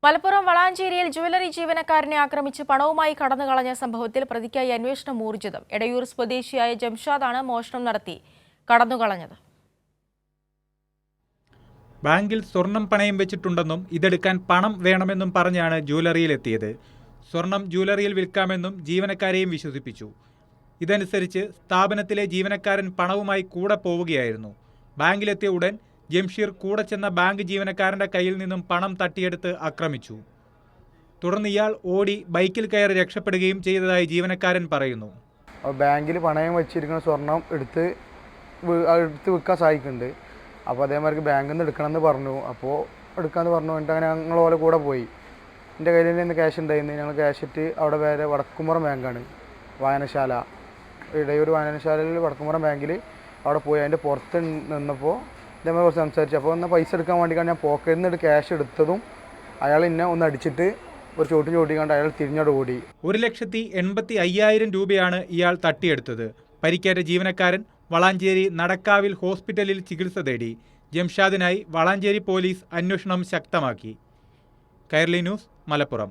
Malappuram വളാഞ്ചേരിയിൽ jewellery ജീവനക്കാരനെ ആക്രമിച്ച് പണവുമായി കടന്നുകളഞ്ഞ സംഭവത്തിൽ പ്രതിക്കായി അന്വേഷണം ഊർജിതം. എടയൂർ സ്വദേശിയായ ജംഷാദാണ് മോഷണം നടത്തി കടന്നുകളഞ്ഞത്. ബാങ്കിൽ സ്വർണം പണയം വെച്ചിട്ടുണ്ടെന്നും ഇതെടുക്കാൻ പണം വേണമെന്നും പറഞ്ഞാണ് ജ്വല്ലറിയിലെത്തിയത്. സ്വർണം ജ്വല്ലറിയിൽ വിൽക്കാമെന്നും ജീവനക്കാരെയും വിശ്വസിപ്പിച്ചു. ഇതനുസരിച്ച് സ്ഥാപനത്തിലെ ജീവനക്കാരൻ പണവുമായി കൂടെ പോവുകയായിരുന്നു. ബാങ്കിലെത്തിയ ഉടൻ ജംഷീർ കൂടെ ചെന്ന ബാങ്ക് ജീവനക്കാരന്റെ കയ്യിൽ നിന്നും പണം തട്ടിയെടുത്ത് ആക്രമിച്ചു. തുടർന്ന് ഇയാൾ ഓടി ബൈക്കിൽ കയറി രക്ഷപ്പെടുകയും ചെയ്തതായി ജീവനക്കാരൻ പറയുന്നു. ബാങ്കിൽ പണയം വെച്ചിരിക്കുന്ന സ്വർണം എടുത്ത് വിൽക്കാൻ സാധിക്കുന്നുണ്ട്. അപ്പോൾ അതേമാതിരി ബാങ്കിൽ നിന്ന് എടുക്കണമെന്ന് പറഞ്ഞു. അപ്പോൾ എടുക്കാമെന്ന് പറഞ്ഞു. എന്നിട്ട് അങ്ങനെ ഞങ്ങൾ ഓലെ കൂടെ പോയി. എൻ്റെ കയ്യിൽ നിന്ന് ക്യാഷ് ഉണ്ടായിരുന്നു. ഞങ്ങൾ ക്യാഷ് ഇട്ട് അവിടെ വേറെ വടക്കുംപുറം ബാങ്കാണ്, വായനശാല, ഇടയൂർ വായനശാലയിൽ വടക്കുംപുറം ബാങ്കിൽ അവിടെ പോയി. അതിൻ്റെ പുറത്ത് നിന്നപ്പോൾ ഇതേമാതിരി കുറച്ച് സംസാരിച്ചു. അപ്പോൾ ഒന്ന് പൈസ എടുക്കാൻ വേണ്ടിയിട്ടാണ് ഞാൻ പോക്കറ്റിൽ നിന്ന് ക്യാഷ് എടുത്തതും അയാൾ എന്നെ ഒന്ന് അടിച്ചിട്ട് ഒരു ചോട്ടിക്കാണ്ട് അയാൾ തിരിഞ്ഞോട് ഓടി. 1,85,000 രൂപയാണ് ഇയാൾ തട്ടിയെടുത്തത്. പരിക്കേറ്റ ജീവനക്കാരൻ വളാഞ്ചേരി നടക്കാവിൽ ഹോസ്പിറ്റലിൽ ചികിത്സ തേടി. ജംഷാദിനായി വളാഞ്ചേരി പോലീസ് അന്വേഷണം ശക്തമാക്കി. കൈരളി ന്യൂസ്, മലപ്പുറം.